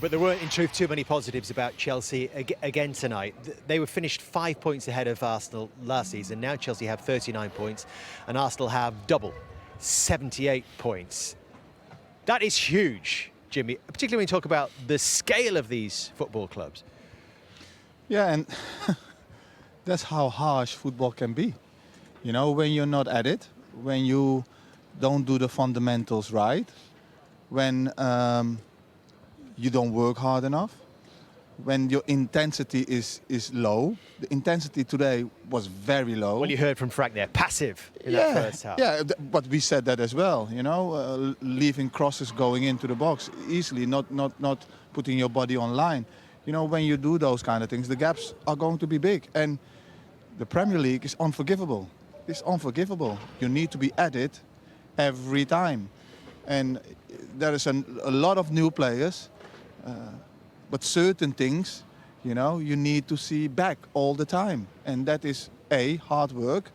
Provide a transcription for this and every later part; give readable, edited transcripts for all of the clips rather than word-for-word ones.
But there weren't, in truth, too many positives about Chelsea again tonight. They were finished 5 points ahead of Arsenal last season. Now Chelsea have 39 points and Arsenal have double, 78 points. That is huge, Jimmy, particularly when you talk about the scale of these football clubs. Yeah, and that's how harsh football can be. You know, when you're not at it, when you don't do the fundamentals right, when you don't work hard enough, when your intensity is low. The intensity today was very low. Well, you heard from Frank there, passive in that first half. Yeah, but we said that as well, you know, leaving crosses going into the box easily, not putting your body on line. You know, when you do those kind of things, the gaps are going to be big. And the Premier League is unforgivable. It's unforgivable. You need to be at it every time. And there is a lot of new players, but certain things, you know, you need to see back all the time. And that is hard work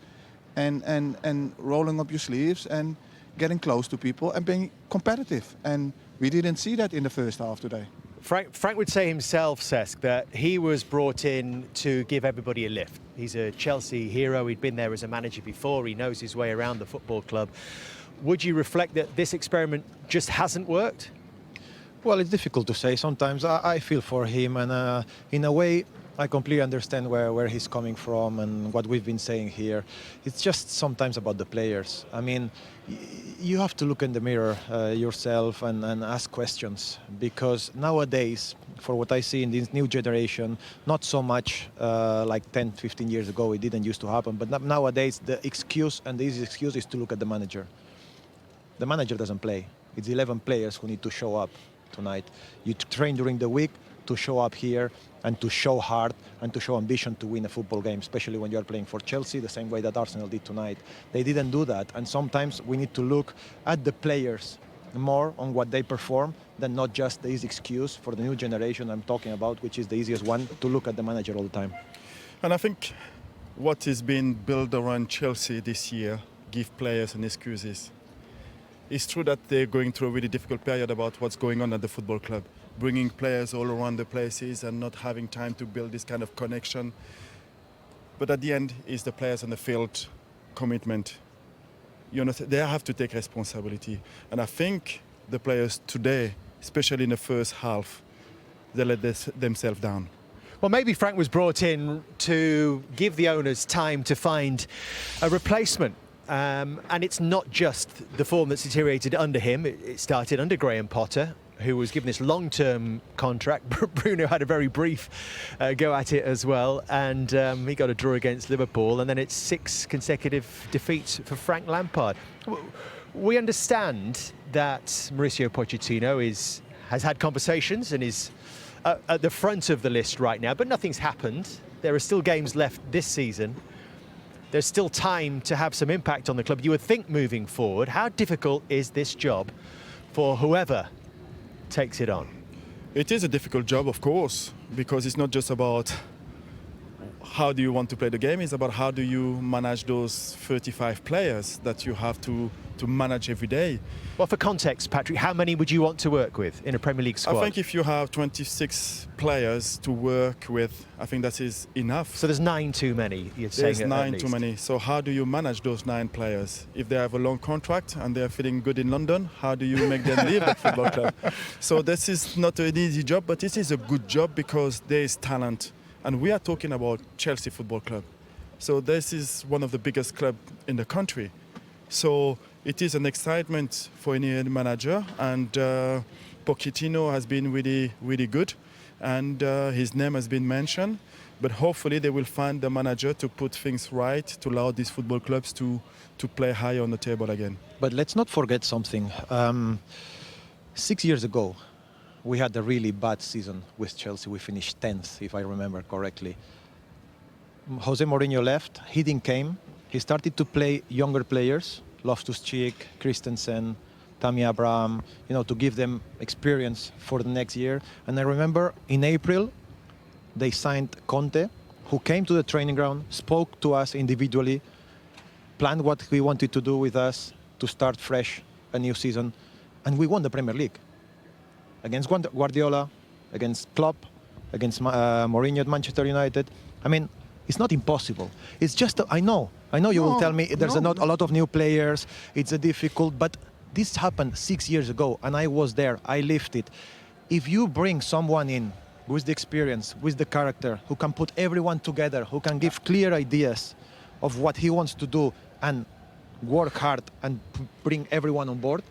and rolling up your sleeves and getting close to people and being competitive. And we didn't see that in the first half today. Frank would say himself, Cesc, that he was brought in to give everybody a lift. He's a Chelsea hero. He'd been there as a manager before. He knows his way around the football club. Would you reflect that this experiment just hasn't worked? Well, it's difficult to say. Sometimes I feel for him, and in a way, I completely understand where he's coming from and what we've been saying here. It's just sometimes about the players. I mean, you have to look in the mirror yourself and ask questions, because nowadays, for what I see in this new generation, not so much like 10, 15 years ago, it didn't used to happen, but nowadays the excuse, and the easy excuse, is to look at the manager. The manager doesn't play. It's 11 players who need to show up tonight. You train during the week to show up here and to show heart and to show ambition to win a football game, especially when you are playing for Chelsea, the same way that Arsenal did tonight. They didn't do that, and sometimes we need to look at the players more on what they perform than not just the easy excuse for the new generation I'm talking about, which is the easiest one, to look at the manager all the time. And I think what is being built around Chelsea this year give players an excuses. It's true that they're going through a really difficult period about what's going on at the football club, bringing players all around the places and not having time to build this kind of connection. But at the end, it's the players on the field commitment. You know, they have to take responsibility. And I think the players today, especially in the first half, they let themselves down. Well, maybe Frank was brought in to give the owners time to find a replacement. And it's not just the form that's deteriorated under him. It started under Graham Potter, who was given this long-term contract. Bruno had a very brief go at it as well, and he got a draw against Liverpool, and then it's 6 consecutive defeats for Frank Lampard. We understand that Mauricio Pochettino has had conversations and is at the front of the list right now, but nothing's happened. There are still games left this season. There's still time to have some impact on the club, you would think, moving forward. How difficult is this job for whoever takes it on? It is a difficult job, of course, because it's not just about how do you want to play the game, it's about how do you manage those 35 players that you have to manage every day. Well, for context, Patrick, how many would you want to work with in a Premier League squad? I think if you have 26 players to work with, I think that is enough. So there's 9 too many, you're saying? There's 9 too many. So how do you manage those 9 players? If they have a long contract and they're feeling good in London, how do you make them leave the football club? So this is not an easy job, but it is a good job because there is talent. And we are talking about Chelsea Football Club. So this is one of the biggest clubs in the country. So it is an excitement for any manager, and Pochettino has been really, really good, and his name has been mentioned. But hopefully they will find the manager to put things right, to allow these football clubs to play high on the table again. But let's not forget something. 6 years ago, we had a really bad season with Chelsea. We finished 10th, if I remember correctly. Jose Mourinho left, Hiddink came. He started to play younger players, Loftus-Cheek, Christensen, Tammy Abraham, you know, to give them experience for the next year. And I remember in April, they signed Conte, who came to the training ground, spoke to us individually, planned what he wanted to do with us to start fresh a new season, and we won the Premier League. Against Guardiola, against Klopp, against Mourinho at Manchester United. I mean, it's not impossible. It's just, I know you will tell me there's not a lot of new players, it's difficult, but this happened 6 years ago, and I was there, I lived it. If you bring someone in with the experience, with the character, who can put everyone together, who can give clear ideas of what he wants to do and work hard and bring everyone on board,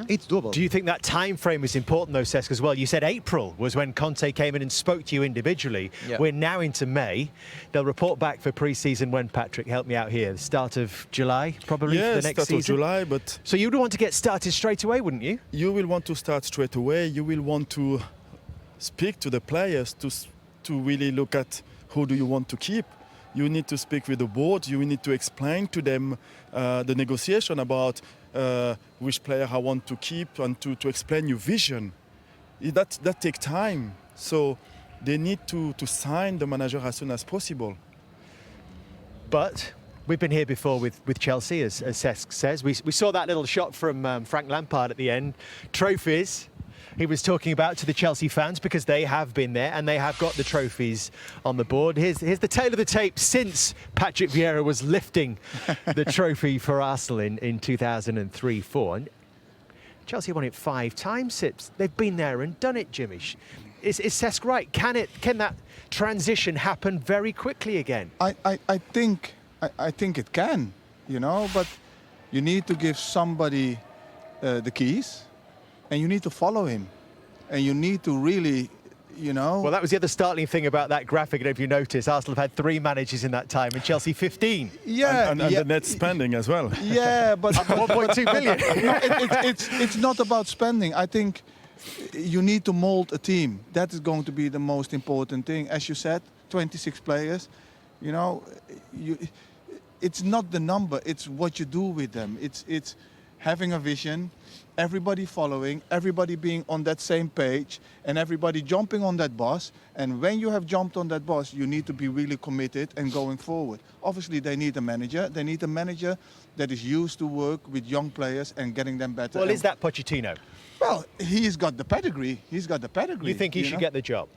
it's doable. Do you think that time frame is important though, Cesc, as well? You said April was when Conte came in and spoke to you individually. Yeah. We're now into May. They'll report back for pre-season when, Patrick, help me out here, the start of July, probably, Yeah, for the next start season? of July, but So you would want to get started straight away, wouldn't you? you will want to start straight away. You will want to speak to the players to really look at who do you want to keep. You need to speak with the board. You need to explain to them the negotiation about which player I want to keep and to explain your vision. That takes time. So they need to sign the manager as soon as possible. But we've been here before with Chelsea, as Cesc says. We saw that little shot from Frank Lampard at the end. Trophies he was talking about to the Chelsea fans, because they have been there and they have got the trophies on the board. Here's the tale of the tape since Patrick Vieira was lifting the trophy for Arsenal in 2003-04. And Chelsea won it 5 times, Sips. They've been there and done it, Jimmy. Is Cesc right? Can that transition happen very quickly again? I think it can, but you need to give somebody the keys, and you need to follow him, and you need to really, Well, that was the other startling thing about that graphic. I don't know if you noticed, Arsenal have had 3 managers in that time, and Chelsea 15. Yeah, And the net spending as well. Yeah, but 1.2 billion. no, it's not about spending. I think you need to mold a team. That is going to be the most important thing. As you said, 26 players. It's not the number. It's what you do with them. It's having a vision, everybody following, everybody being on that same page, and everybody jumping on that bus. And when you have jumped on that bus, you need to be really committed and going forward. Obviously, they need a manager. They need a manager that is used to work with young players and getting them better. Well, is that Pochettino? Well, he's got the pedigree. He's got the pedigree. You think he should get the job?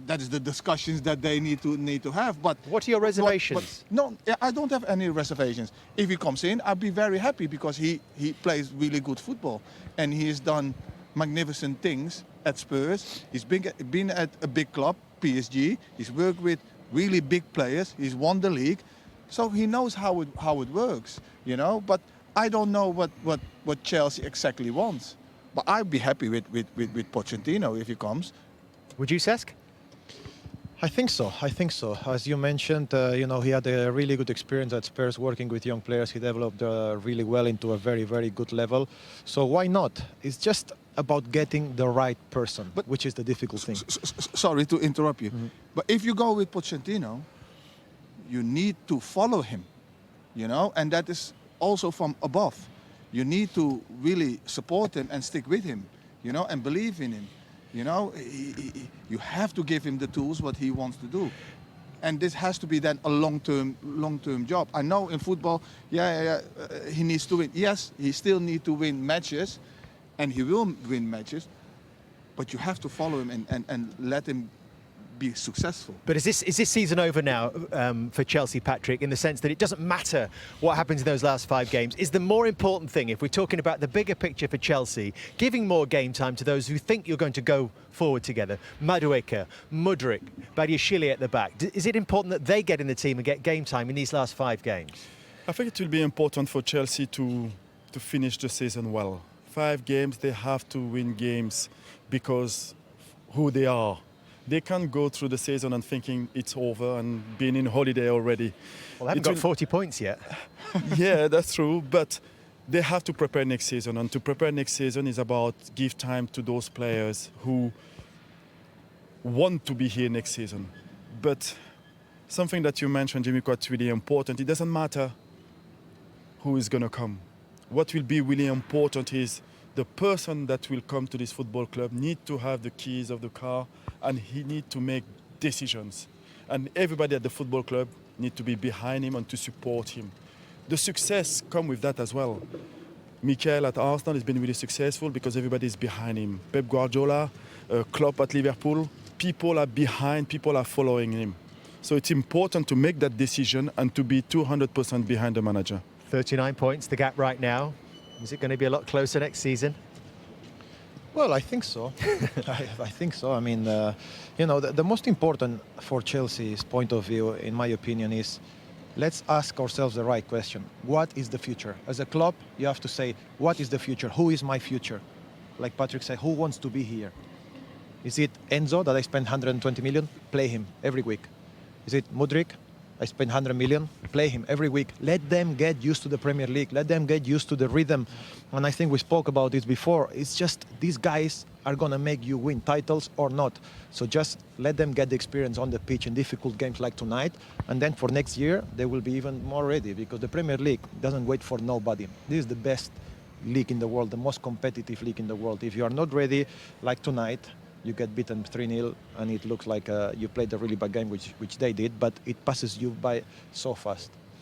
That is the discussions that they need to have. But what are your reservations? No, I don't have any reservations. If he comes in, I'd be very happy, because he plays really good football, and he has done magnificent things at Spurs. He's been at a big club, PSG. He's worked with really big players. He's won the league, so he knows how it works. But I don't know what Chelsea exactly wants. But I'd be happy with Pochettino if he comes. Would you, Cesc? I think so. As you mentioned, he had a really good experience at Spurs working with young players. He developed really well into a very, very good level. So why not? It's just about getting the right person, which is the difficult thing. Sorry to interrupt you. But if you go with Pochettino, you need to follow him, and that is also from above. You need to really support him and stick with him, and believe in him. You have to give him the tools what he wants to do, and this has to be then a long-term job. I know in football, he needs to win. Yes, he still needs to win matches, and he will win matches. But you have to follow him and let him be successful. But is this season over now for Chelsea, Patrick, in the sense that it doesn't matter what happens in those last 5 games? Is the more important thing, if we're talking about the bigger picture for Chelsea, giving more game time to those who think you're going to go forward together? Madueke, Mudryk, Badiashile at the back. Is it important that they get in the team and get game time in these last 5 games? I think it will be important for Chelsea to finish the season well. 5 games, they have to win games because who they are. They can't go through the season and thinking it's over and being in holiday already. Well, they haven't got 40 points yet. Yeah, that's true. But they have to prepare next season. And to prepare next season is about give time to those players who want to be here next season. But something that you mentioned, Jimmy, quite really important. It doesn't matter who is going to come. What will be really important is the person that will come to this football club need to have the keys of the car, and he need to make decisions. And everybody at the football club need to be behind him and to support him. The success comes with that as well. Mikel at Arsenal has been really successful because everybody is behind him. Pep Guardiola, Klopp at Liverpool, people are behind, people are following him. So it's important to make that decision and to be 200% behind the manager. 39 points, the gap right now. Is it going to be a lot closer next season? Well, I think so. I think so. I mean, you know, the most important for Chelsea's point of view, in my opinion, is let's ask ourselves the right question. What is the future? As a club, you have to say, what is the future? Who is my future? Like Patrick said, who wants to be here? Is it Enzo that I spend 120 million? Play him every week. Is it Mudryk? I spend 100 million, play him every week. Let them get used to the Premier League. Let them get used to the rhythm. And I think we spoke about this before. It's just these guys are going to make you win titles or not. So just let them get the experience on the pitch in difficult games like tonight. And then for next year, they will be even more ready because the Premier League doesn't wait for nobody. This is the best league in the world, the most competitive league in the world. If you are not ready, like tonight, you get beaten 3-0 and it looks like you played a really bad game, which they did, but it passes you by so fast.